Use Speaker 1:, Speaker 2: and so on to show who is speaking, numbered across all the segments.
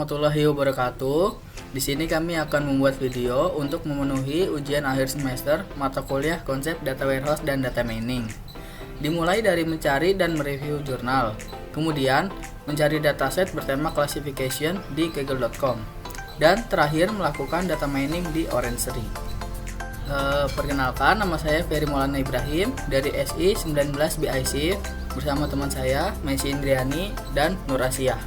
Speaker 1: warahmatullahi wabarakatuh. Di sini kami akan membuat video untuk memenuhi ujian akhir semester mata kuliah konsep data warehouse dan data mining. Dimulai dari mencari dan mereview jurnal, kemudian mencari dataset bertema classification di google.com, dan terakhir melakukan data mining di Orangery. Perkenalkan, nama saya Ferry Maulana Ibrahim dari SI 19 BIC bersama teman saya Messi Indriani dan Nur Asia.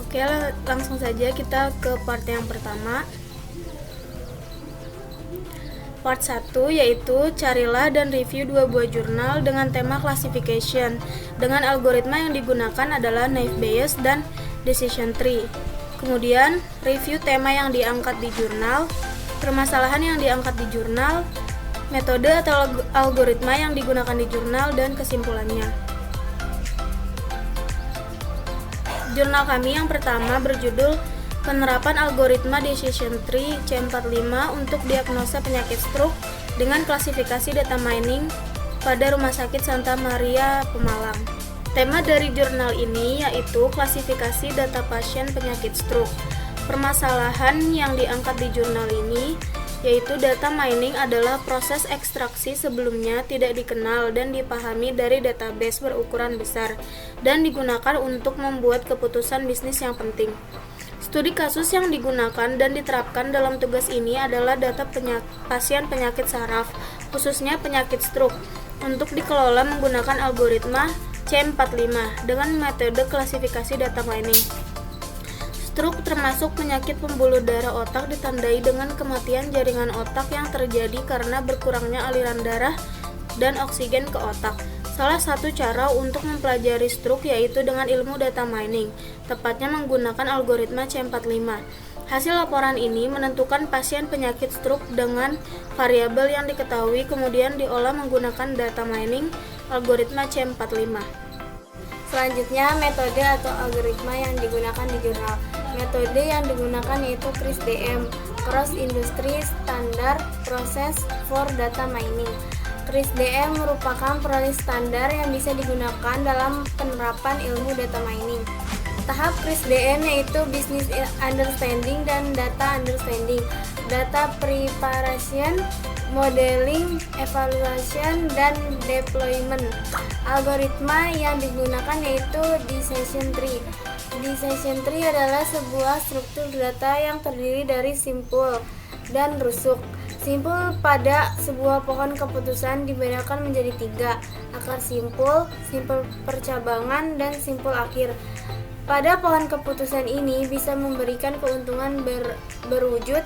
Speaker 2: Oke, langsung saja kita ke part yang pertama. Part 1 yaitu carilah dan review 2 buah jurnal dengan tema classification. Dengan algoritma yang digunakan adalah naive Bayes dan decision tree. Kemudian review tema yang diangkat di jurnal, permasalahan yang diangkat di jurnal, metode atau algoritma yang digunakan di jurnal, dan kesimpulannya. Jurnal kami yang pertama berjudul Penerapan Algoritma Decision Tree C45 untuk Diagnosa Penyakit Stroke dengan Klasifikasi Data Mining pada Rumah Sakit Santa Maria, Pemalang. Tema dari jurnal ini yaitu klasifikasi data pasien penyakit stroke. Permasalahan yang diangkat di jurnal ini yaitu data mining adalah proses ekstraksi sebelumnya tidak dikenal dan dipahami dari database berukuran besar dan digunakan untuk membuat keputusan bisnis yang penting. Studi kasus yang digunakan dan diterapkan dalam tugas ini adalah data pasien penyakit saraf, khususnya penyakit stroke, untuk dikelola menggunakan algoritma C45 dengan metode klasifikasi data mining. Stroke termasuk penyakit pembuluh darah otak ditandai dengan kematian jaringan otak yang terjadi karena berkurangnya aliran darah dan oksigen ke otak. Salah satu cara untuk mempelajari stroke yaitu dengan ilmu data mining, tepatnya menggunakan algoritma C45. Hasil laporan ini menentukan pasien penyakit stroke dengan variabel yang diketahui kemudian diolah menggunakan data mining algoritma C45.
Speaker 3: Selanjutnya, metode atau algoritma yang digunakan di jurnal. Metode yang digunakan yaitu CRISDM, Cross Industry Standard Process for Data Mining. CRISDM merupakan proyek standar yang bisa digunakan dalam penerapan ilmu data mining. Tahap CRISDM yaitu Business Understanding dan Data Understanding, Data Preparation, Modeling, Evaluation, dan Deployment. Algoritma yang digunakan yaitu Decision Tree. Decision Tree adalah sebuah struktur data yang terdiri dari simpul dan rusuk. Simpul pada sebuah pohon keputusan dibedakan menjadi 3, akar simpul, simpul percabangan, dan simpul akhir. Pada pohon keputusan ini bisa memberikan keuntungan berwujud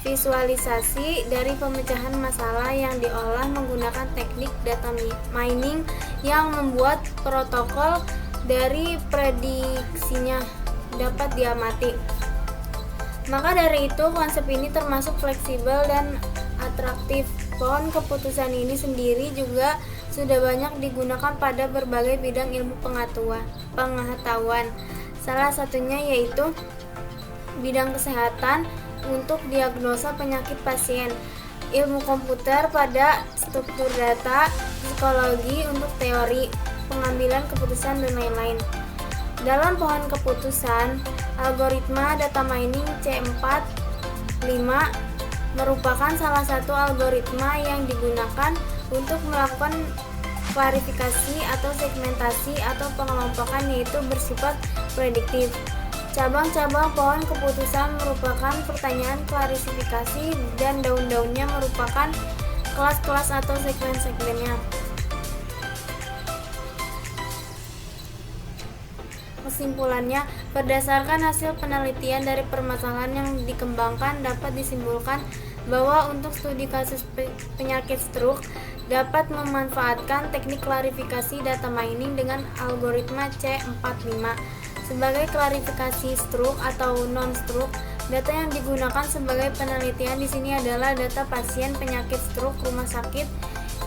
Speaker 3: visualisasi dari pemecahan masalah yang diolah menggunakan teknik data mining yang membuat protokol dari prediksinya dapat diamati. Maka dari itu konsep ini termasuk fleksibel dan atraktif. Pohon keputusan ini sendiri juga sudah banyak digunakan pada berbagai bidang ilmu pengetahuan. Salah satunya yaitu bidang kesehatan untuk diagnosa penyakit pasien, ilmu komputer pada struktur data, psikologi untuk teori pengambilan keputusan, dan lain-lain. Dalam pohon keputusan, algoritma data mining C45 merupakan salah satu algoritma yang digunakan untuk melakukan klarifikasi atau segmentasi atau pengelompokan yaitu bersifat prediktif. Cabang-cabang pohon keputusan merupakan pertanyaan klarifikasi dan daun-daunnya merupakan kelas-kelas atau segmen-segmennya. Kesimpulannya, berdasarkan hasil penelitian dari permasalahan yang dikembangkan dapat disimpulkan bahwa untuk studi kasus penyakit stroke dapat memanfaatkan teknik klarifikasi data mining dengan algoritma C45. Sebagai klarifikasi stroke atau non-stroke, data yang digunakan sebagai penelitian di sini adalah data pasien penyakit stroke rumah sakit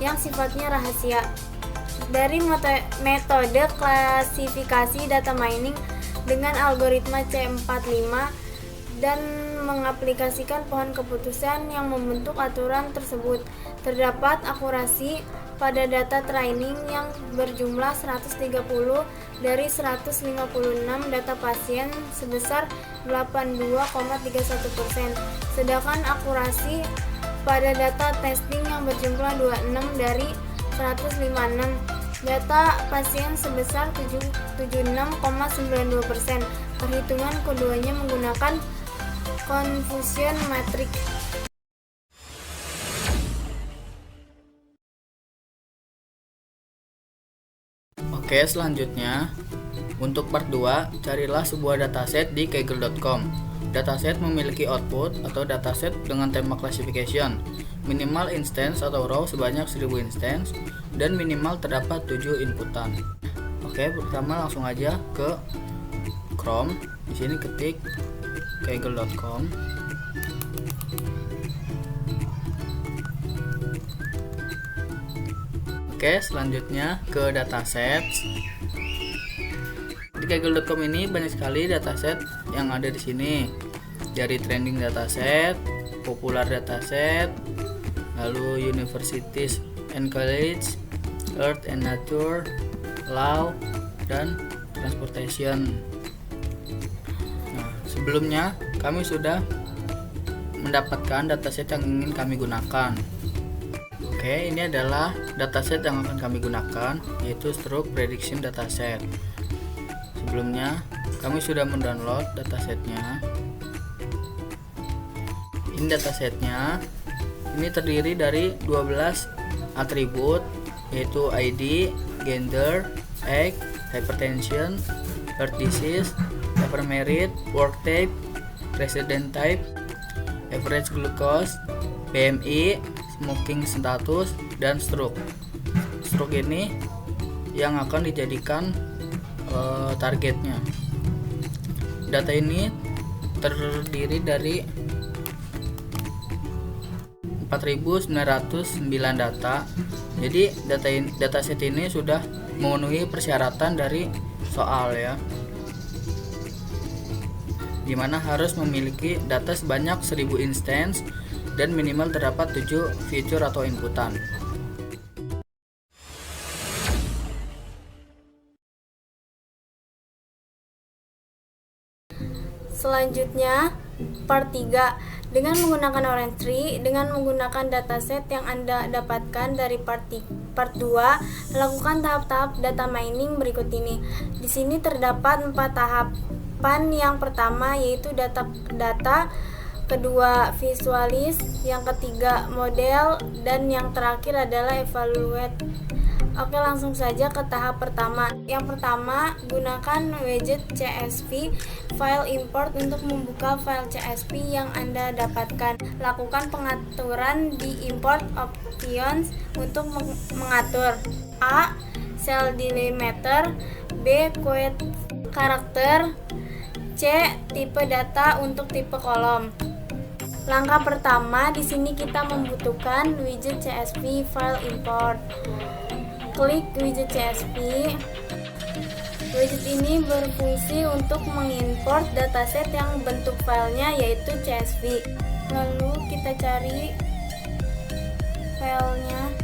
Speaker 3: yang sifatnya rahasia. Dari metode klasifikasi data mining dengan algoritma C45 dan mengaplikasikan pohon keputusan yang membentuk aturan tersebut, terdapat akurasi pada data training yang berjumlah 130 dari 156 data pasien sebesar 82,31%, sedangkan akurasi pada data testing yang berjumlah 26 dari 156 data pasien sebesar 76,92%. Perhitungan keduanya menggunakan confusion matrix.
Speaker 1: Oke, selanjutnya untuk part 2, carilah sebuah dataset di kaggle.com. Dataset memiliki output atau dataset dengan tema classification, minimal instance atau row sebanyak 1000 instance, dan minimal terdapat 7 inputan. Oke, pertama langsung aja ke Chrome. Di sini ketik kaggle.com. Oke, selanjutnya ke dataset. Di kaggle.com ini banyak sekali dataset yang ada di sini. Dari trending dataset, popular dataset, lalu universities and college, earth and nature, law, dan transportation. Nah, sebelumnya kami sudah mendapatkan dataset yang ingin kami gunakan. Oke, ini adalah dataset yang akan kami gunakan, yaitu stroke prediction dataset. Sebelumnya, kami sudah mendownload datasetnya. Ini datasetnya. Ini terdiri dari 12 atribut, yaitu ID, gender, age, hypertension, heart disease, paper merit, work type, resident type, average glucose, BMI, smoking status, dan stroke. Stroke ini yang akan dijadikan targetnya. Data ini terdiri dari 4.909 data. Jadi dataset ini sudah memenuhi persyaratan dari soal ya, dimana harus memiliki data sebanyak 1000 instance dan minimal terdapat 7 fitur atau inputan.
Speaker 3: Selanjutnya, part 3. Dengan menggunakan Orange Tree, dengan menggunakan dataset yang Anda dapatkan dari part 2, lakukan tahap-tahap data mining berikut ini. Di sini terdapat 4 tahapan. Yang pertama yaitu data, kedua visualis, yang ketiga model, dan yang terakhir adalah evaluate. Oke, langsung saja ke tahap pertama. Yang pertama, gunakan widget CSV file import untuk membuka file CSV yang Anda dapatkan. Lakukan pengaturan di import options untuk mengatur A. Cell delimiter, B. quote karakter, C. tipe data untuk tipe kolom. Langkah pertama, di sini kita membutuhkan widget CSV file import. Klik widget CSV. Widget ini berfungsi untuk mengimport dataset yang bentuk filenya yaitu CSV. Lalu kita cari filenya.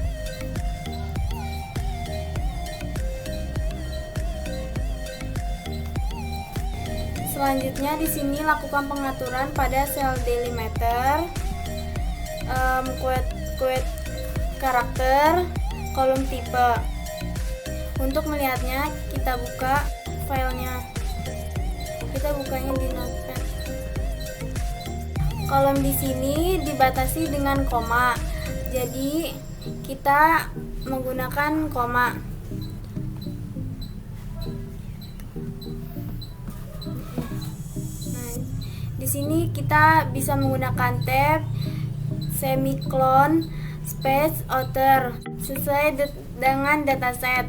Speaker 3: Selanjutnya di sini lakukan pengaturan pada cell delimiter, quote karakter, kolom tipe. Untuk melihatnya kita buka filenya. Kita bukanya di Notepad. Kolom di sini dibatasi dengan koma. Jadi kita menggunakan koma. Di sini kita bisa menggunakan tab, semicolon, space, outer sesuai dengan dataset.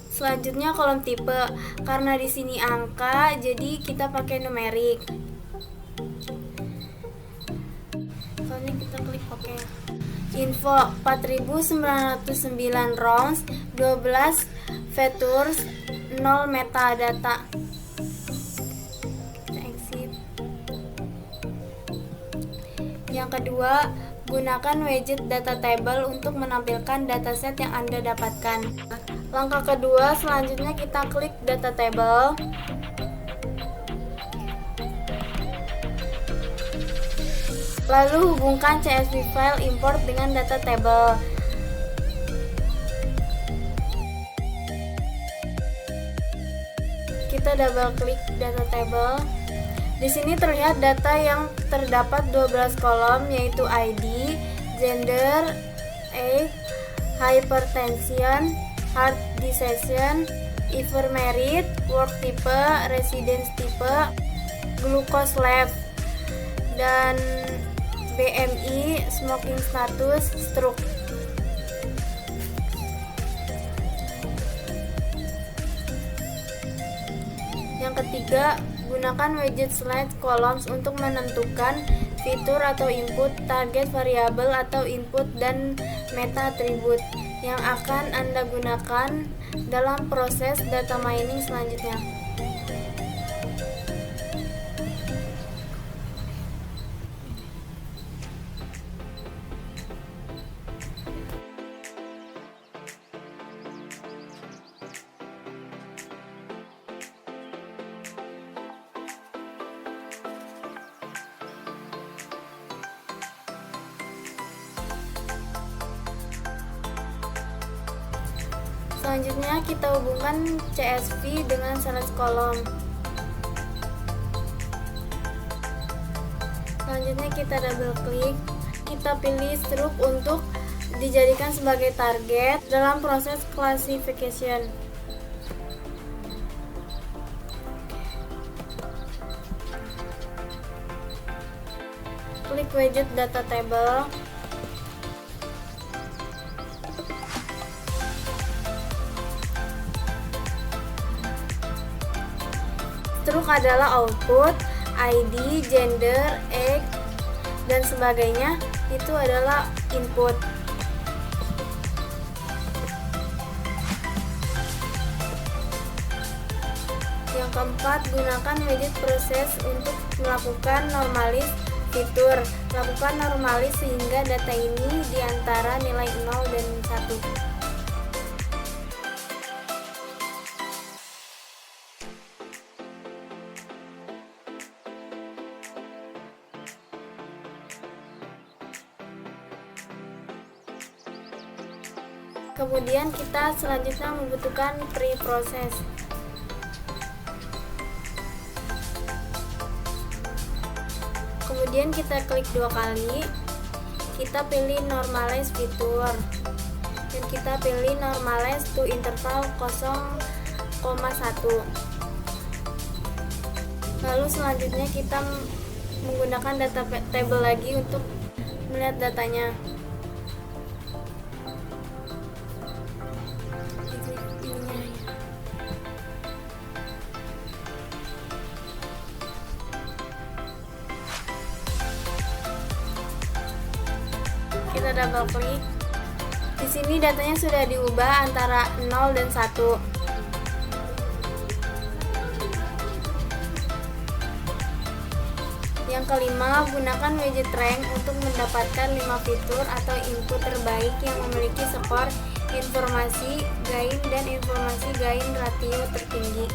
Speaker 3: Selanjutnya kolom tipe. Karena di sini angka, jadi kita pakai numerik. Soalnya kita klik OK. Info 4909 rounds, 12 features, 0 metadata. Yang kedua, Gunakan widget data table untuk menampilkan dataset yang Anda dapatkan. Langkah kedua, selanjutnya kita klik data table. Lalu hubungkan CSV file import dengan data table. Kita double klik data table. Di sini terlihat data yang terdapat 12 kolom, yaitu ID, gender, age, hypertension, heart disease, merit, work type, residence type, glucose level, dan BMI, smoking status, stroke. Yang ketiga, gunakan widget slide columns untuk menentukan fitur atau input, target variabel atau input, dan meta atribut yang akan Anda gunakan dalam proses data mining selanjutnya. Selanjutnya kita hubungkan CSV dengan select kolom. Selanjutnya kita double klik, kita pilih stroke untuk dijadikan sebagai target dalam proses classification. Klik widget data table. Stroke adalah output, ID, gender, age, dan sebagainya itu adalah input. Yang keempat, gunakan widget proses untuk melakukan normalis fitur. Lakukan normalis sehingga data ini di antara nilai 0 dan 1. Kemudian kita selanjutnya membutuhkan pre-process. Kemudian kita klik 2 kali, kita pilih normalize fitur, dan kita pilih normalize to interval 0,1. Lalu selanjutnya kita menggunakan data table lagi untuk melihat datanya. Kita double klik. Di sini datanya sudah diubah antara 0 dan 1. Yang kelima, gunakan widget rank untuk mendapatkan 5 fitur atau input terbaik yang memiliki skor informasi gain dan informasi gain ratio tertinggi.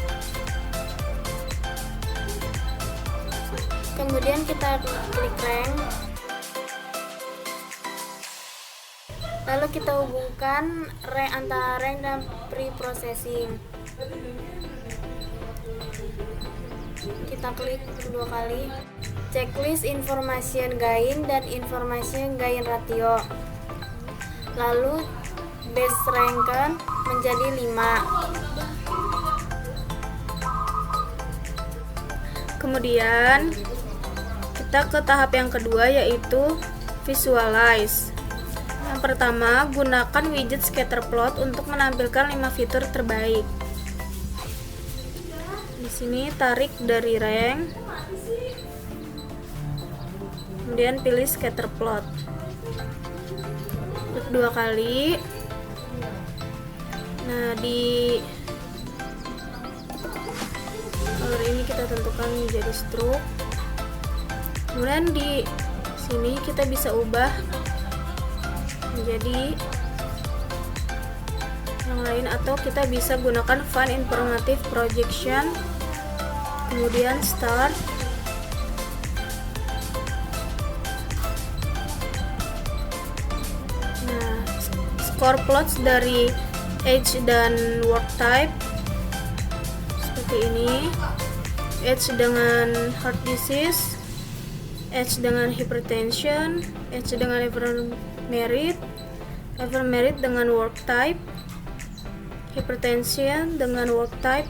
Speaker 3: Kemudian kita klik rank. Lalu kita hubungkan rank antara rank dan pre-processing. Kita klik 2 kali. Checklist information gain dan information gain ratio. Lalu base rank menjadi 5.
Speaker 2: Kemudian kita ke tahap yang kedua, yaitu visualize. Yang pertama, gunakan widget scatterplot untuk menampilkan 5 fitur terbaik. Di sini tarik dari rank, kemudian pilih scatterplot. Klik 2 kali. Nah, di color ini kita tentukan menjadi stroke. Kemudian di sini kita bisa ubah menjadi yang lain, atau kita bisa gunakan find informative projection, kemudian start. Nah, score plots dari age dan work type seperti ini. Age dengan heart disease, age dengan hypertension, age dengan ever married dengan work type, hypertension dengan work type,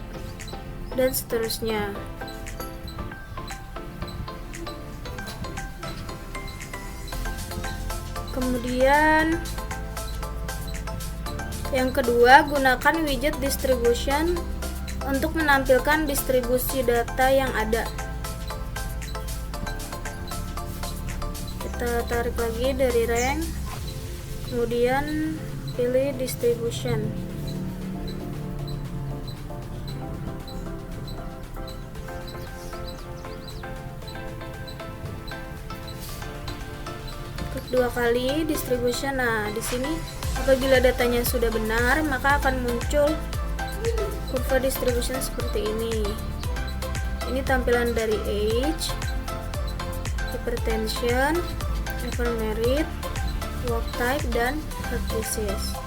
Speaker 2: dan seterusnya. Kemudian yang kedua, gunakan widget distribution untuk menampilkan distribusi data yang ada. Kita tarik lagi dari rank, kemudian pilih distribution. Klik 2 kali distribution. Nah, di sini apabila datanya sudah benar, maka akan muncul kurva distribution seperti ini. Ini tampilan dari age, hypertension, ever married, work type, dan heart disease.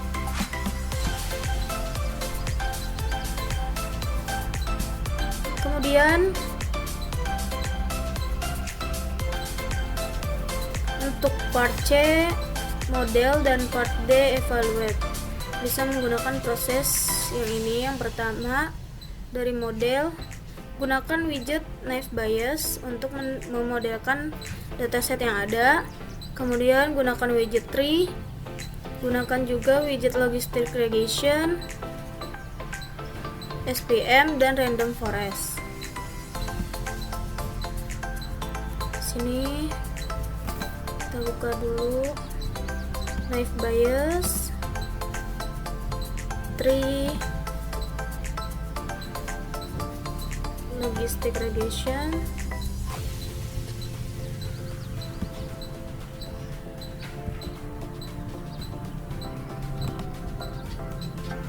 Speaker 2: Kemudian untuk part C model dan part D evaluate, bisa menggunakan proses yang ini. Yang pertama, dari model, gunakan widget naive Bayes untuk memodelkan dataset yang ada. Kemudian gunakan widget tree, gunakan juga widget logistic regression, SPM, dan random forest. Sini kita buka dulu naive Bayes, tree, logistic regression,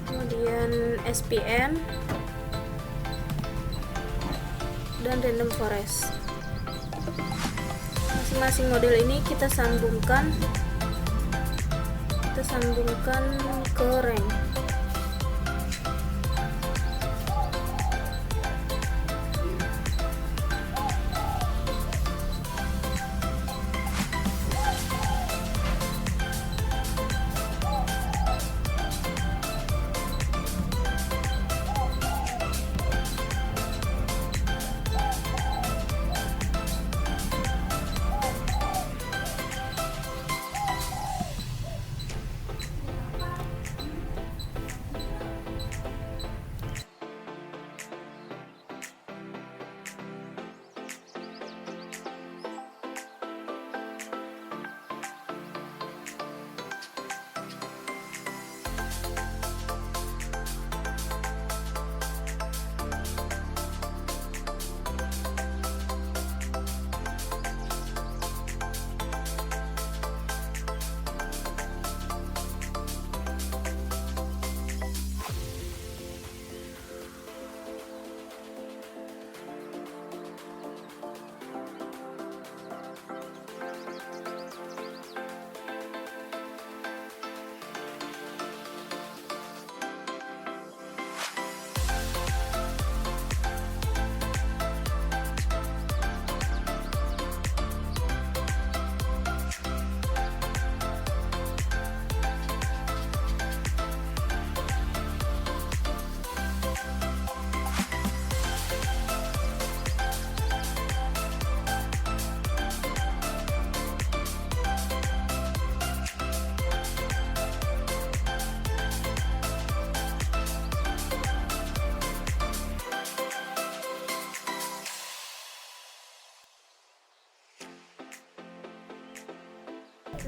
Speaker 2: kemudian SPM, dan random forest. Masing-masing model ini kita sambungkan ke rank.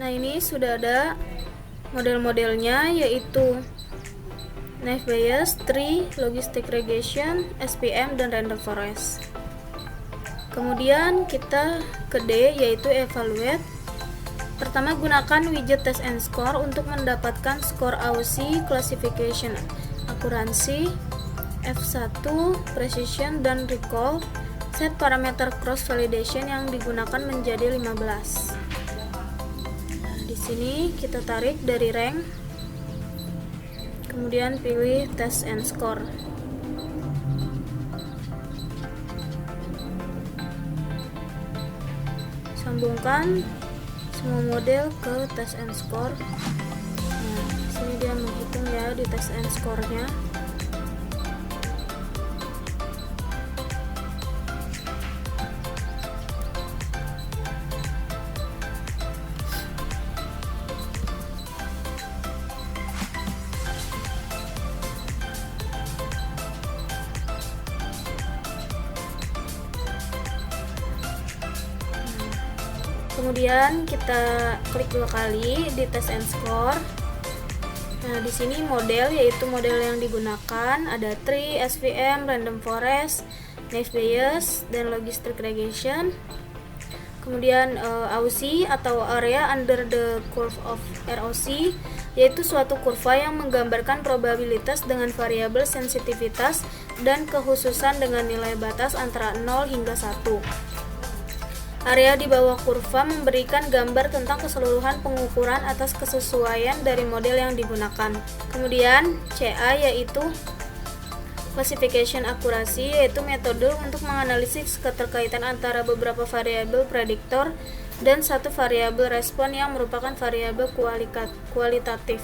Speaker 2: Nah, ini sudah ada model-modelnya, yaitu naive Bayes, tree, logistic regression, SPM, dan random forest. Kemudian kita ke D, yaitu evaluate. Pertama, gunakan widget test and score untuk mendapatkan skor AUSI, classification accuracy, F1, precision, dan recall. Set parameter cross validation yang digunakan menjadi 15. Di sini kita tarik dari rank, kemudian pilih test and score. Sambungkan semua model ke test and score. Nah, sini dia menghitung ya di test and score-nya. Kemudian kita klik 2 kali di test and score. Nah, di sini model, yaitu model yang digunakan ada tree, SVM, random forest, naive Bayes, dan logistic regression. Kemudian AUSI atau area under the curve of ROC, yaitu suatu kurva yang menggambarkan probabilitas dengan variabel sensitivitas dan kekhususan dengan nilai batas antara 0 hingga 1. Area di bawah kurva memberikan gambar tentang keseluruhan pengukuran atas kesesuaian dari model yang digunakan. Kemudian CA yaitu classification accuracy, yaitu metode untuk menganalisis keterkaitan antara beberapa variabel prediktor dan satu variabel respon yang merupakan variabel kualitatif.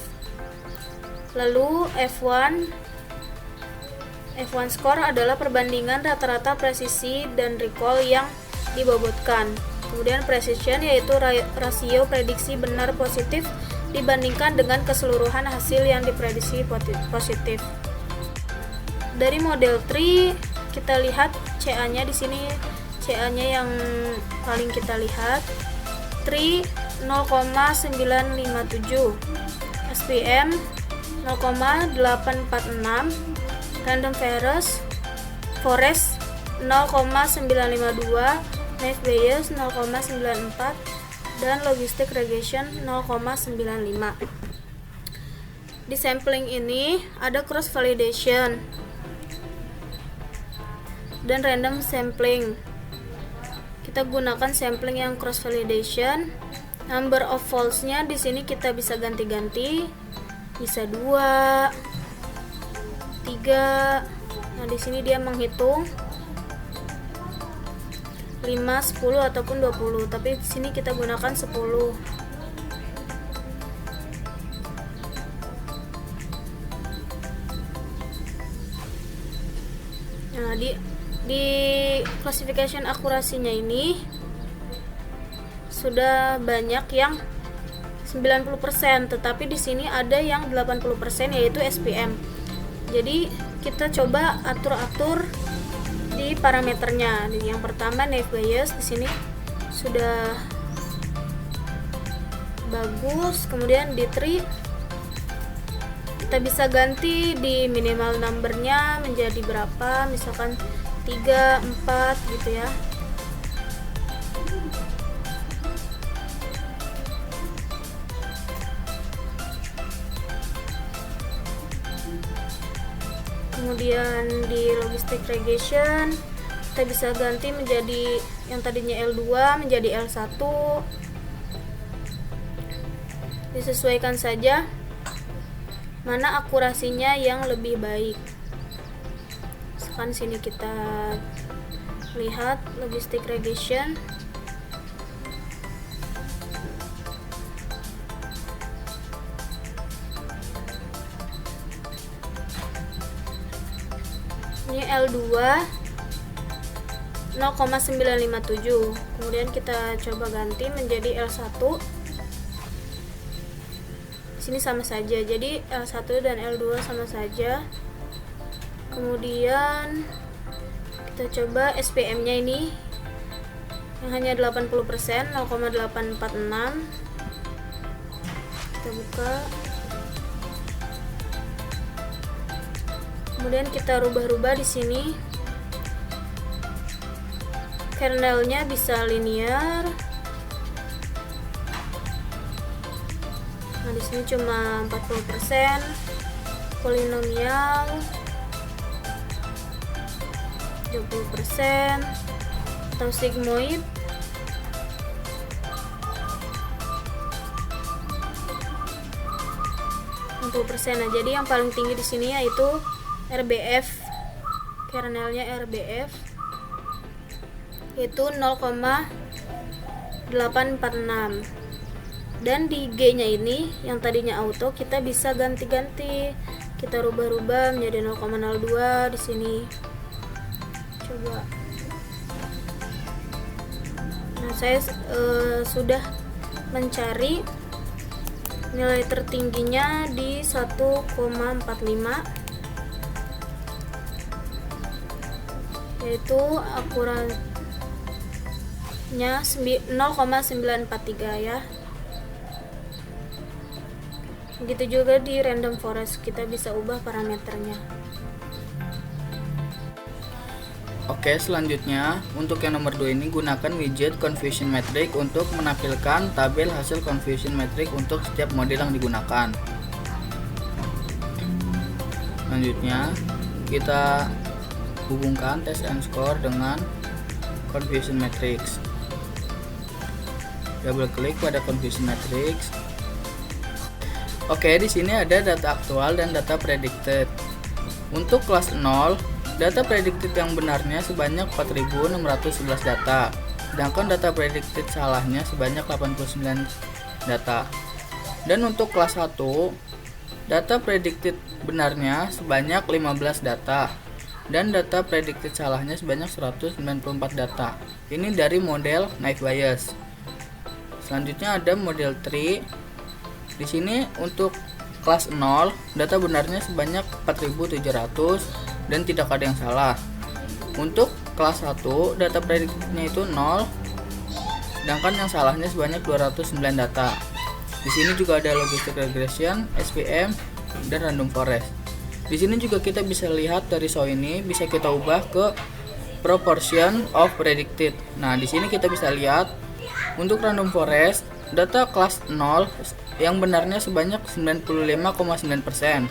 Speaker 2: Lalu F1 score adalah perbandingan rata-rata presisi dan recall yang dibobotkan. Kemudian precision yaitu rasio prediksi benar positif dibandingkan dengan keseluruhan hasil yang diprediksi positif. Dari model tree kita lihat CA-nya di sini, CA-nya yang paling kita lihat. Tree 0,957, SPM 0,846, random forest 0,952, naive Bayes 0,94, dan logistic regression 0,95. Di sampling ini ada cross validation dan random sampling. Kita gunakan sampling yang cross validation. Number of false-nya di sini kita bisa ganti-ganti, bisa 2, 3. Nah, di sini dia menghitung 5, 10 ataupun 20, tapi di sini kita gunakan 10. Nah, di classification akurasinya ini sudah banyak yang 90%, tetapi di sini ada yang 80% yaitu SPM. Jadi kita coba atur-atur di parameternya. Yang pertama naive Bayes, di sini sudah bagus. Kemudian di tree kita bisa ganti di minimal numbernya menjadi berapa, misalkan 3, 4 gitu ya. Kemudian di logistic regression kita bisa ganti menjadi yang tadinya L2 menjadi L1. Disesuaikan saja mana akurasinya yang lebih baik. Misalkan sini kita lihat logistic regression. Ini L2 0,957. Kemudian kita coba ganti menjadi L1. Di sini sama saja. Jadi L1 dan L2 sama saja. Kemudian kita coba SPM-nya ini yang hanya 80%, 0,846. Kita buka. Kemudian kita rubah-rubah di sini. Kernelnya bisa linear, di sini cuma 40%, polinomial 20%, atau sigmoid 60%. Nah, jadi yang paling tinggi di sini yaitu RBF, kernelnya RBF itu 0,846. Dan di G-nya ini yang tadinya auto kita bisa ganti-ganti, kita rubah-rubah menjadi 0,02 di sini. Coba. Nah, saya sudah mencari nilai tertingginya di 1,45, yaitu akuratnya 0,943 ya. Begitu juga di random forest, kita bisa ubah parameternya.
Speaker 1: Oke, selanjutnya untuk yang nomor 2 ini gunakan widget confusion metric untuk menampilkan tabel hasil confusion metric untuk setiap model yang digunakan. Selanjutnya kita hubungkan test and score dengan confusion matrix. Double klik pada confusion matrix. Oke, di sini ada data aktual dan data predicted. Untuk kelas 0, data predicted yang benarnya sebanyak 4.611 data, sedangkan data predicted salahnya sebanyak 89 data. Dan untuk kelas 1, data predicted benarnya sebanyak 15 data, dan data predicted salahnya sebanyak 194 data. Ini dari model naive Bayes. Selanjutnya ada model tree. Di sini untuk kelas 0, data benarnya sebanyak 4.700 dan tidak ada yang salah. Untuk kelas 1, data predictednya itu 0, sedangkan yang salahnya sebanyak 209 data. Di sini juga ada logistic regression, SVM, dan random forest. Di sini juga kita bisa lihat dari show ini bisa kita ubah ke proportion of predicted. Nah, di sini kita bisa lihat untuk random forest data kelas 0 yang benarnya sebanyak 95,9%,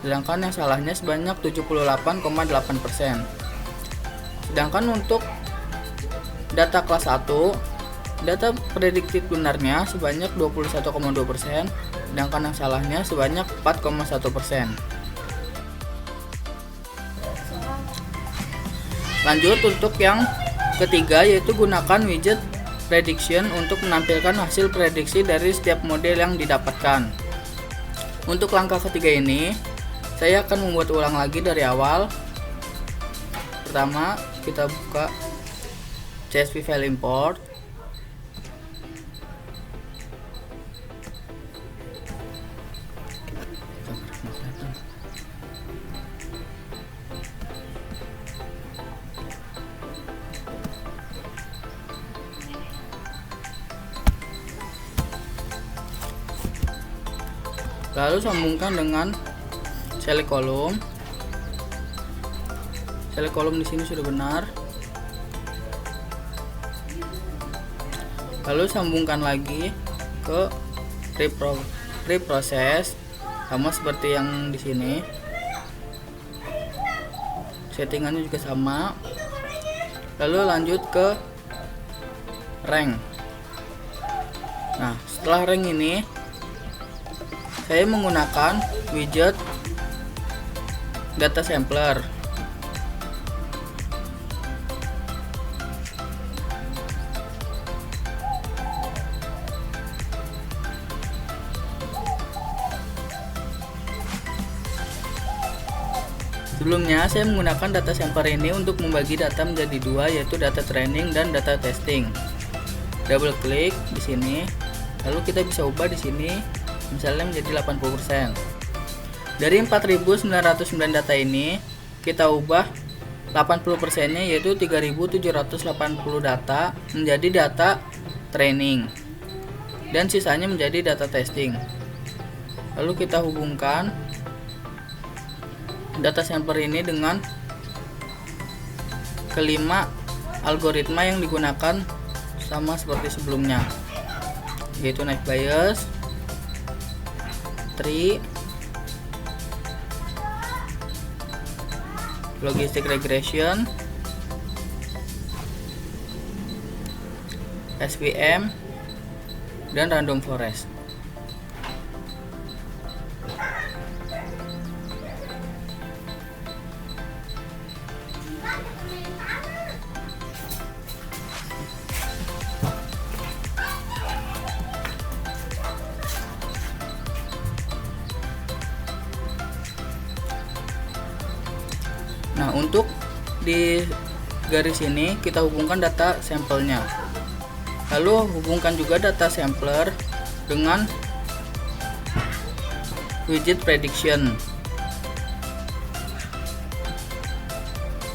Speaker 1: sedangkan yang salahnya sebanyak 78,8%. Sedangkan untuk data kelas 1, data predicted benarnya sebanyak 21,2%, sedangkan yang salahnya sebanyak 4,1%. Lanjut untuk yang ketiga, yaitu gunakan widget prediction untuk menampilkan hasil prediksi dari setiap model yang didapatkan. Untuk langkah ketiga ini, saya akan membuat ulang lagi dari awal. Pertama, kita buka CSV file import. Lalu sambungkan dengan select kolom. Select kolom di sini sudah benar. Lalu sambungkan lagi ke preprocess sama seperti yang di sini. Settingannya juga sama. Lalu lanjut ke rank. Nah, setelah rank ini saya menggunakan widget data sampler. Sebelumnya saya menggunakan data sampler ini untuk membagi data menjadi dua, yaitu data training dan data testing. Double klik di sini, lalu kita bisa ubah di sini misalnya menjadi 80%. Dari 4.909 data ini kita ubah 80%-nya yaitu 3.780 data menjadi data training dan sisanya menjadi data testing. Lalu kita hubungkan data sampler ini dengan kelima algoritma yang digunakan sama seperti sebelumnya, yaitu naive Bayes, tree, logistic regression, SVM, dan random forest. Nah, untuk di garis ini kita hubungkan data sampelnya. Lalu hubungkan juga data sampler dengan widget prediction.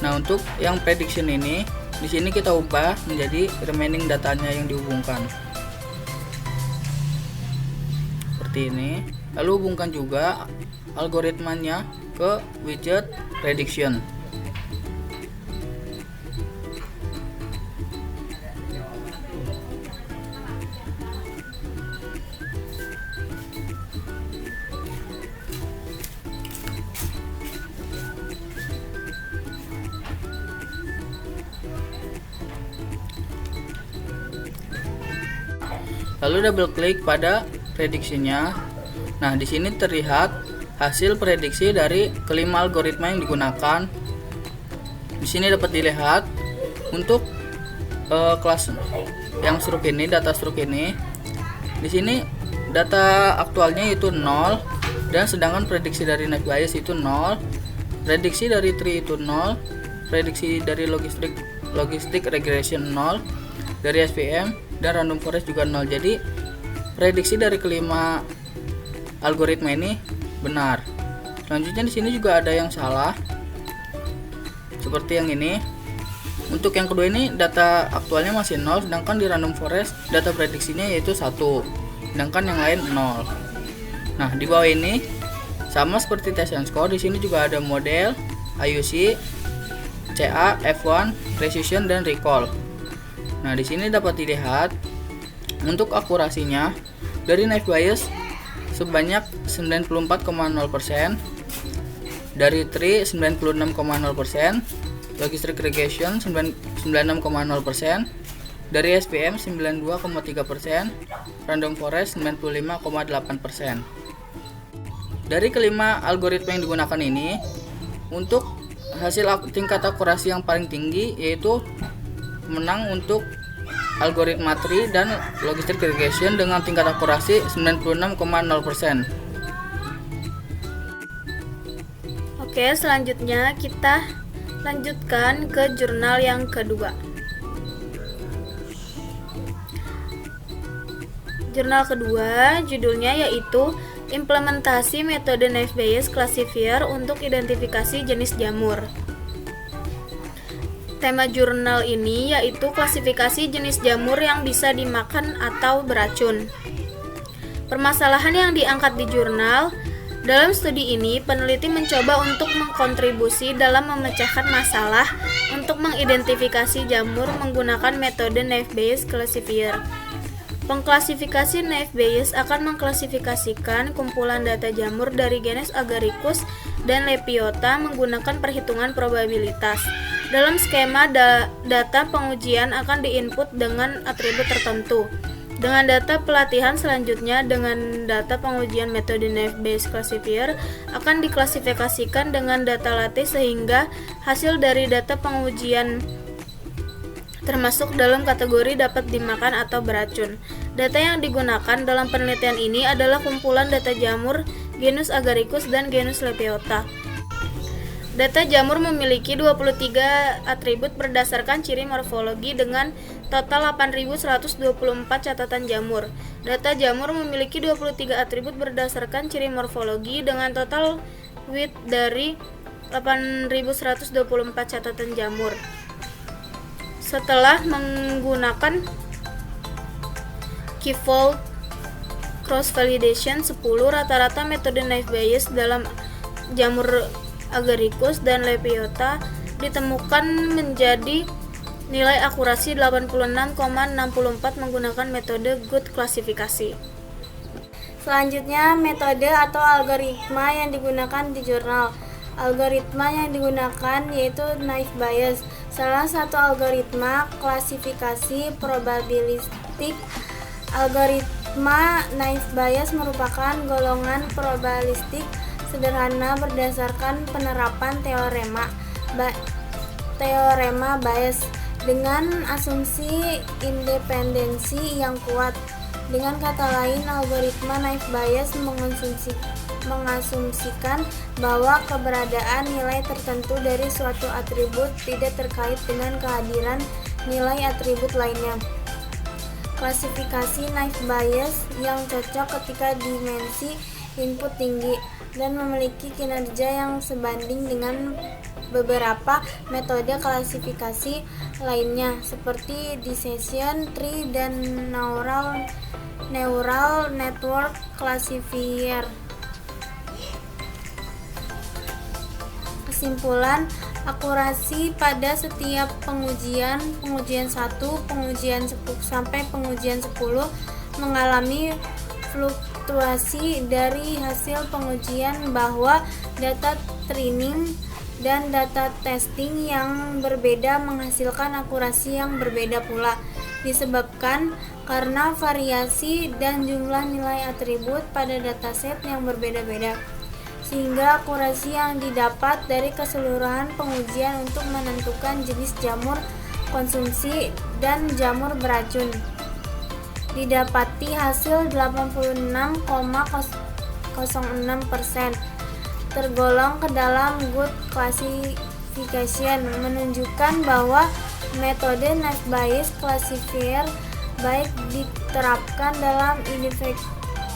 Speaker 1: Nah, untuk yang prediction ini di sini kita ubah menjadi remaining datanya yang dihubungkan. Seperti ini. Lalu hubungkan juga algoritmanya ke widget prediction. Lalu double klik pada prediksinya. Nah, di sini terlihat hasil prediksi dari kelima algoritma yang digunakan. Di sini dapat dilihat untuk kelas yang struk ini, data struk ini. Di sini data aktualnya itu 0, dan sedangkan prediksi dari net bias itu 0, prediksi dari tree itu 0, prediksi dari logistic regression 0, dari SVM dan random forest juga 0. Jadi prediksi dari kelima algoritma ini benar. Selanjutnya di sini juga ada yang salah, seperti yang ini. Untuk yang kedua ini data aktualnya masih 0, sedangkan di random forest data prediksinya yaitu 1, sedangkan yang lain 0. Nah, di bawah ini sama seperti test and score, di sini juga ada model, IUC, CA, F1, precision, dan recall. Nah, di sini dapat dilihat untuk akurasinya dari naive Bayes sebanyak 94,0%, dari tree 96,0%, logistic regression 96,0%, dari SVM 92,3%, random forest 95,8%. Dari kelima algoritma yang digunakan ini, untuk hasil tingkat akurasi yang paling tinggi yaitu menang untuk algoritma tree dan logistic regression dengan tingkat akurasi 96,0%.
Speaker 2: Oke, selanjutnya kita lanjutkan ke jurnal yang kedua. Jurnal kedua judulnya yaitu Implementasi Metode Naive Bayes Classifier untuk Identifikasi Jenis Jamur. Tema jurnal ini yaitu klasifikasi jenis jamur yang bisa dimakan atau beracun. Permasalahan yang diangkat di jurnal. Dalam studi ini, peneliti mencoba untuk mengkontribusi dalam memecahkan masalah untuk mengidentifikasi jamur menggunakan metode Naive Bayes Classifier. Pengklasifikasi Naive Bayes akan mengklasifikasikan kumpulan data jamur dari genus Agaricus dan Lepiota menggunakan perhitungan probabilitas. Dalam skema data pengujian akan diinput dengan atribut tertentu. Dengan data pelatihan selanjutnya dengan data pengujian metode Naive Bayes Classifier akan diklasifikasikan dengan data latih sehingga hasil dari data pengujian termasuk dalam kategori dapat dimakan atau beracun. Data yang digunakan dalam penelitian ini adalah kumpulan data jamur genus Agaricus dan genus Lepiota. Data jamur memiliki 23 atribut berdasarkan ciri morfologi dengan total 8.124 catatan jamur. Data jamur memiliki 23 atribut berdasarkan ciri morfologi dengan total width dari 8.124 catatan jamur. Setelah menggunakan K-fold cross validation 10, rata-rata metode Naive Bayes dalam jamur Agaricus dan Lepiota ditemukan menjadi nilai akurasi 86,64 menggunakan metode good klasifikasi.
Speaker 3: Selanjutnya, metode atau algoritma yang digunakan di jurnal. Algoritma yang digunakan yaitu naive Bayes. Salah satu algoritma klasifikasi probabilistik. Algoritma naive Bayes merupakan golongan probabilistik sederhana berdasarkan penerapan teorema Bayes dengan asumsi independensi yang kuat. Dengan kata lain, algoritma naive Bayes mengasumsikan bahwa keberadaan nilai tertentu dari suatu atribut tidak terkait dengan kehadiran nilai atribut lainnya. Klasifikasi naive Bayes yang cocok ketika dimensi input tinggi dan memiliki kinerja yang sebanding dengan beberapa metode klasifikasi lainnya seperti decision tree dan neural network classifier. Kesimpulan, akurasi pada setiap pengujian 1, pengujian 10 sampai pengujian 10 mengalami fluktuasi dari hasil pengujian bahwa data training dan data testing yang berbeda menghasilkan akurasi yang berbeda pula, disebabkan karena variasi dan jumlah nilai atribut pada dataset yang berbeda-beda, sehingga akurasi yang didapat dari keseluruhan pengujian untuk menentukan jenis jamur konsumsi dan jamur beracun didapati hasil 86,06%, tergolong ke dalam good classification, menunjukkan bahwa metode naive Bayes classifier baik diterapkan dalam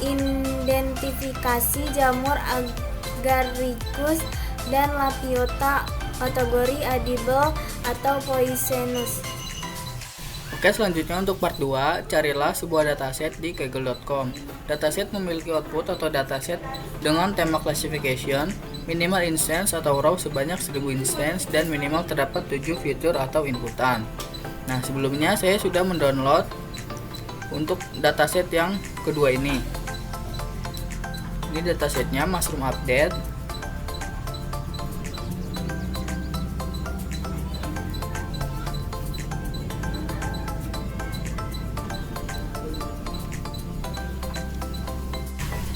Speaker 3: identifikasi jamur agaricus dan Lapiota kategori edible atau poisonous.
Speaker 1: Oke, selanjutnya untuk part 2, carilah sebuah dataset di kaggle.com. Dataset memiliki output atau dataset dengan tema classification, minimal instance atau row sebanyak 1000 instance, dan minimal terdapat 7 fitur atau inputan. Nah, sebelumnya saya sudah mendownload untuk dataset yang kedua ini. Ini datasetnya Mushroom Update.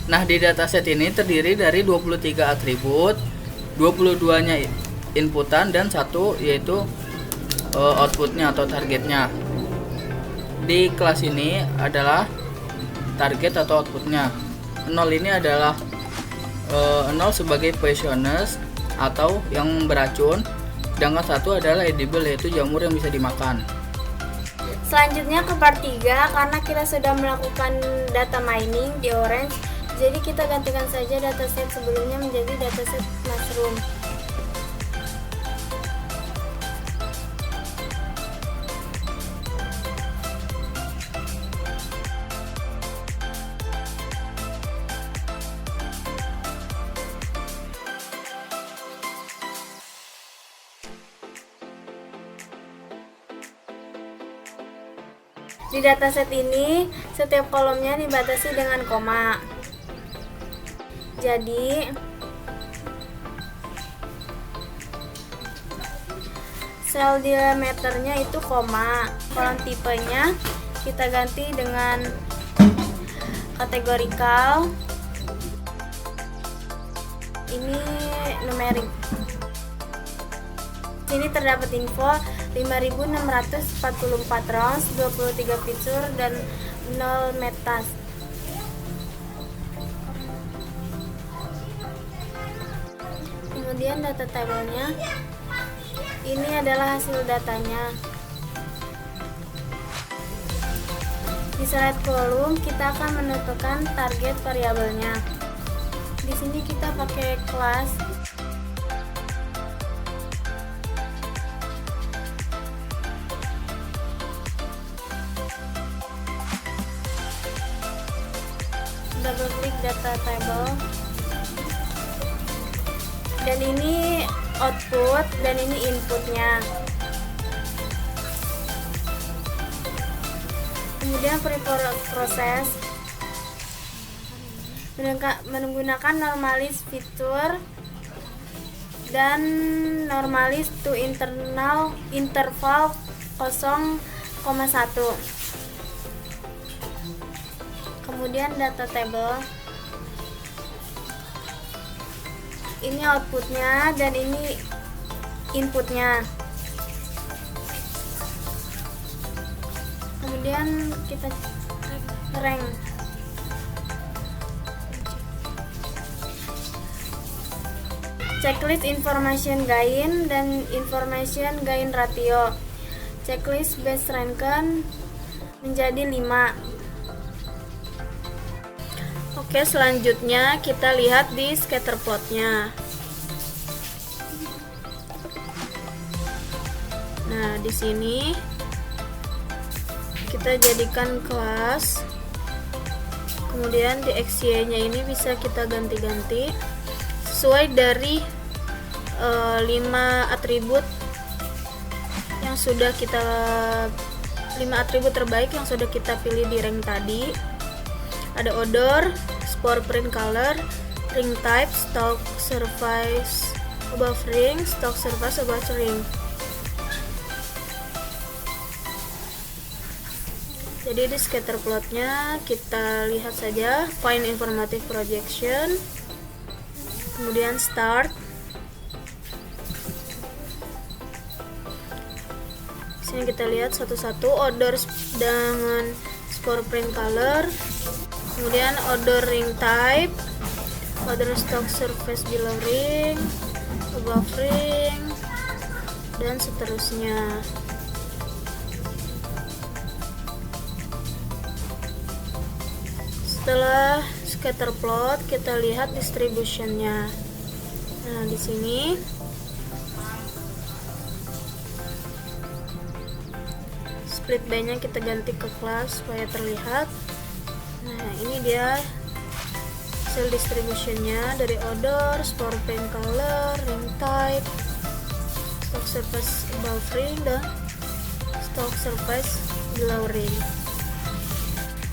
Speaker 1: Nah, di dataset ini terdiri dari 23 atribut, 22-nya inputan, dan 1 yaitu outputnya atau targetnya. Di kelas ini adalah target atau outputnya. 0 ini adalah 0 sebagai poisonous atau yang beracun, sedangkan 1 adalah edible yaitu jamur yang bisa dimakan.
Speaker 3: Selanjutnya ke part 3, karena kita sudah melakukan data mining di Orange, jadi kita gantikan saja dataset sebelumnya menjadi dataset Mushroom. Di dataset ini, setiap kolomnya dibatasi dengan koma. Jadi, sel diameternya itu koma. Kolom tipenya kita ganti dengan kategorikal. Ini numerik. Sini terdapat info 5.644 rounds, 23 fitur dan 0 metas. Kemudian data tabelnya, ini adalah hasil datanya. Di slide kolom kita akan menentukan target variabelnya. Di sini kita pakai kelas double klik data table. Dan ini output dan ini inputnya. Kemudian pre-process. menggunakan normalis fitur dan normalis to interval 0,1. Kemudian data table. Ini outputnya dan ini inputnya. Kemudian kita rank. Checklist information gain dan information gain ratio. Checklist base ranken menjadi 5.
Speaker 2: Oke, selanjutnya kita lihat di scatter plotnya. Nah, di sini kita jadikan kelas. Kemudian di XY-nya ini bisa kita ganti-ganti sesuai dari 5 atribut yang sudah kita 5 atribut terbaik yang sudah kita pilih di rank tadi. Ada odor, spore print color, ring type, stock surface above ring, stock surface above ring. Jadi di scatter plotnya kita lihat saja find informative projection, kemudian start. Sini kita lihat satu-satu odor dengan spore print color, kemudian odor ring type, odor stock surface below ring, above ring, dan seterusnya. Setelah scatter plot, kita lihat distributionnya. Nah, di sini split by-nya kita ganti ke kelas supaya terlihat. Nah, ini dia cell distributionnya dari odor, spore print color, ring type, stock surface above ring, dan stock surface below ring.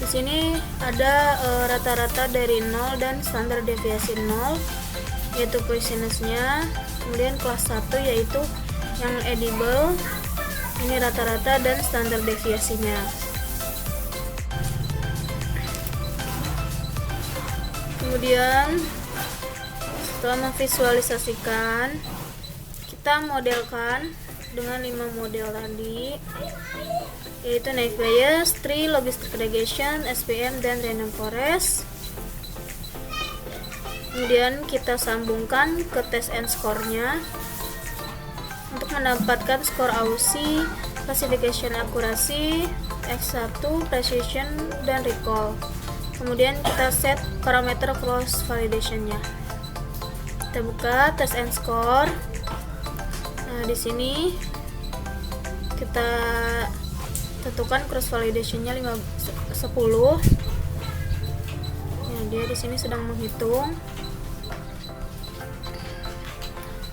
Speaker 2: Di sini ada rata-rata dari 0 dan standar deviasi 0, yaitu Poissonous-nya. Kemudian kelas 1 yaitu yang edible. Ini rata-rata dan standar deviasinya. Kemudian setelah memvisualisasikan, kita modelkan dengan 5 model tadi, yaitu Naive Bayes, Tree, Logistic Regression, SPM, dan Random Forest. Kemudian kita sambungkan ke test and score-nya untuk mendapatkan skor AUSI, Classification Accuracy, X1, Precision, dan Recall. Kemudian kita set parameter cross validation-nya. Kita buka test and score. Nah, di sini kita tentukan cross validation-nya 10. Ya, dia di sini sedang menghitung.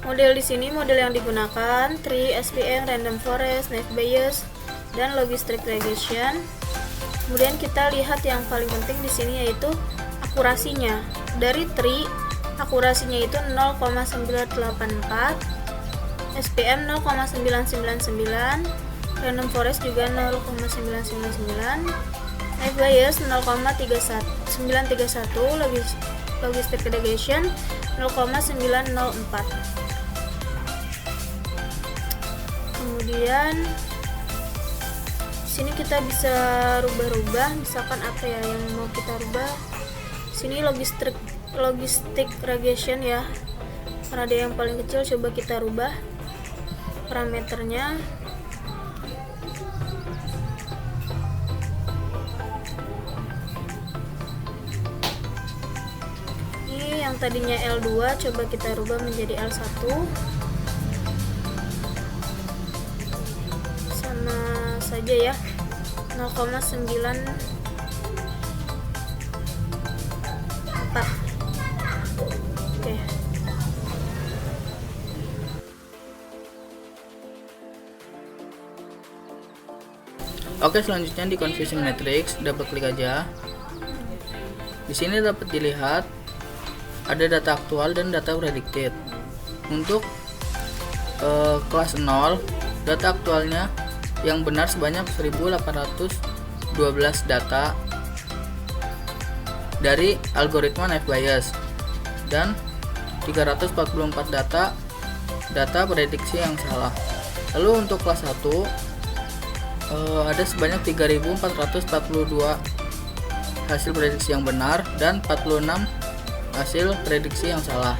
Speaker 2: Model di sini model yang digunakan Tree, SPM, Random Forest, Naive Bayes, dan Logistic Regression. Kemudian kita lihat yang paling penting di sini yaitu akurasinya. Dari Tree, akurasinya itu 0,984, SPM 0,999, Random Forest juga 0,999, Naive Bayes 0,931, Logistic Regression 0,904. Kemudian sini kita bisa rubah-rubah, misalkan apa ya yang mau kita rubah. Sini logistic regression ya, karena dia yang paling kecil, coba kita rubah parameternya. Ini yang tadinya L2 coba kita rubah menjadi L1. Saja ya, 0,94. Oke.
Speaker 1: Oke, selanjutnya di confusion matrix double klik aja. Di sini dapat dilihat ada data aktual dan data predicted. Untuk kelas 0, data aktualnya yang benar sebanyak 1812 data dari algoritma net bias dan 344 data prediksi yang salah. Lalu untuk kelas 1 ada sebanyak 3442 hasil prediksi yang benar dan 46 hasil prediksi yang salah.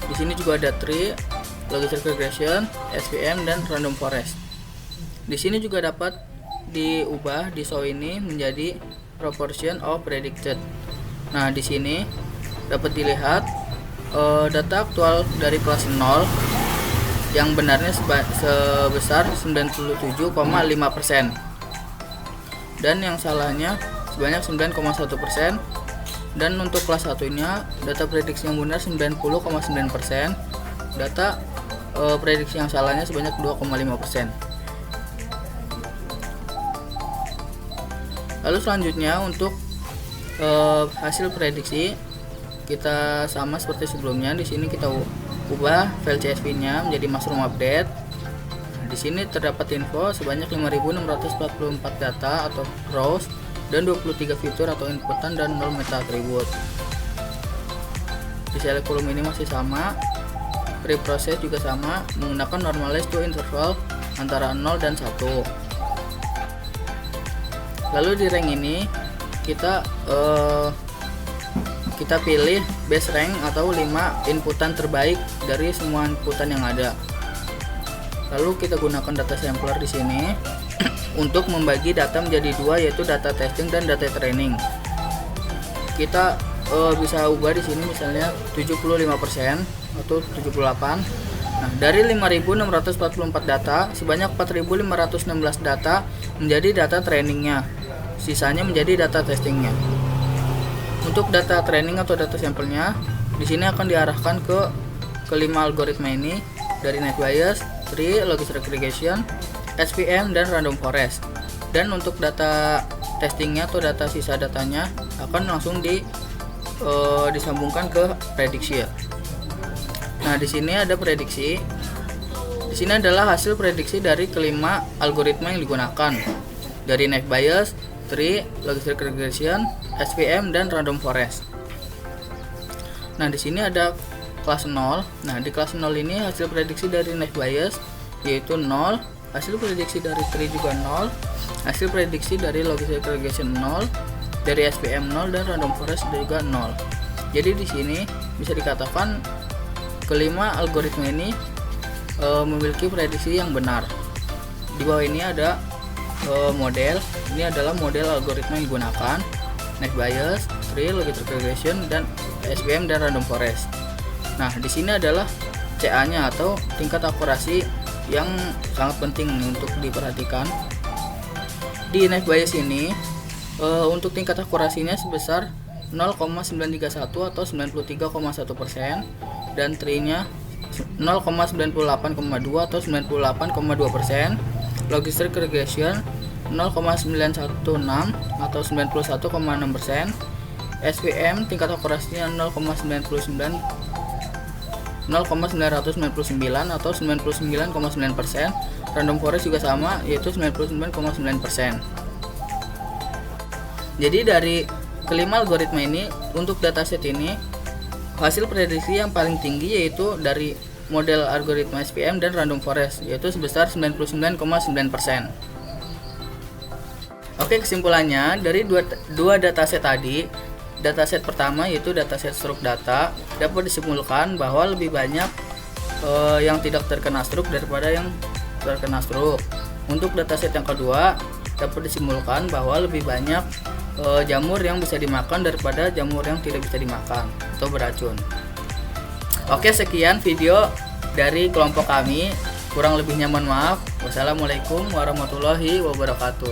Speaker 1: Di sini juga ada tree, logistic regression, SVM, dan random forest. Di sini juga dapat diubah di show ini menjadi proportion of predicted. Nah, di sini dapat dilihat data aktual dari kelas 0 yang benarnya sebesar 97,5% dan yang salahnya sebanyak 9,1%. Dan untuk kelas 1-nya data prediksi yang benar 90,9%, data prediksi yang salahnya sebanyak 2,5%. Lalu selanjutnya untuk hasil prediksi kita sama seperti sebelumnya. Di sini kita ubah file CSV-nya menjadi mushroom update. Di sini terdapat info sebanyak 5.644 data atau rows dan 23 fitur atau inputan dan 0 meta atribut. Di select kolom ini masih sama, preprocess juga sama, menggunakan normalize to interval antara 0 dan 1. Lalu di rank ini kita pilih base rank atau 5 inputan terbaik dari semua inputan yang ada. Lalu kita gunakan data sampler di sini untuk membagi data menjadi dua, yaitu data testing dan data training. Kita bisa ubah di sini misalnya 75% atau 78. Nah, dari 5.644 data, sebanyak 4.516 data menjadi data trainingnya, sisanya menjadi data testingnya. Untuk data training atau data sampelnya, di sini akan diarahkan ke kelima algoritma ini dari net bias, tree, logistic regression, SVM, dan random forest. Dan untuk data testingnya atau data sisa datanya akan langsung disambungkan ke prediksi ya. Nah, di sini ada prediksi. Di sini adalah hasil prediksi dari kelima algoritma yang digunakan dari net bias, tree, logistic regression, SVM, dan random forest. Nah, di sini ada kelas 0. Nah, di kelas 0 ini hasil prediksi dari net bias yaitu 0, hasil prediksi dari tree juga 0, hasil prediksi dari logistic regression 0, dari SVM 0, dan random forest juga 0. Jadi di sini bisa dikatakan kelima algoritma ini memiliki prediksi yang benar. Di bawah ini ada model. Ini adalah model algoritma yang digunakan: net bias, tree, logistic regression, dan SVM, dan random forest. Nah, di sini adalah CA-nya atau tingkat akurasi yang sangat penting untuk diperhatikan. Di net bias ini untuk tingkat akurasinya sebesar 0,931 atau 93,1%, dan tree-nya 0,98,2 atau 98,2%, logistic regression 0,916 atau 91,6%, SVM tingkat akurasinya 0,999 atau 99,9%, random forest juga sama yaitu 99,9%. Jadi dari kelima algoritma ini, untuk dataset ini hasil prediksi yang paling tinggi yaitu dari model algoritma SVM dan random forest, yaitu sebesar 99,9%. Oke, kesimpulannya dari dua dataset tadi, dataset pertama yaitu dataset stroke data dapat disimpulkan bahwa lebih banyak yang tidak terkena stroke daripada yang terkena stroke. Untuk dataset yang kedua dapat disimpulkan bahwa lebih banyak jamur yang bisa dimakan daripada jamur yang tidak bisa dimakan atau beracun. Oke, sekian video dari kelompok kami. Kurang lebihnya mohon maaf. Wassalamualaikum warahmatullahi wabarakatuh.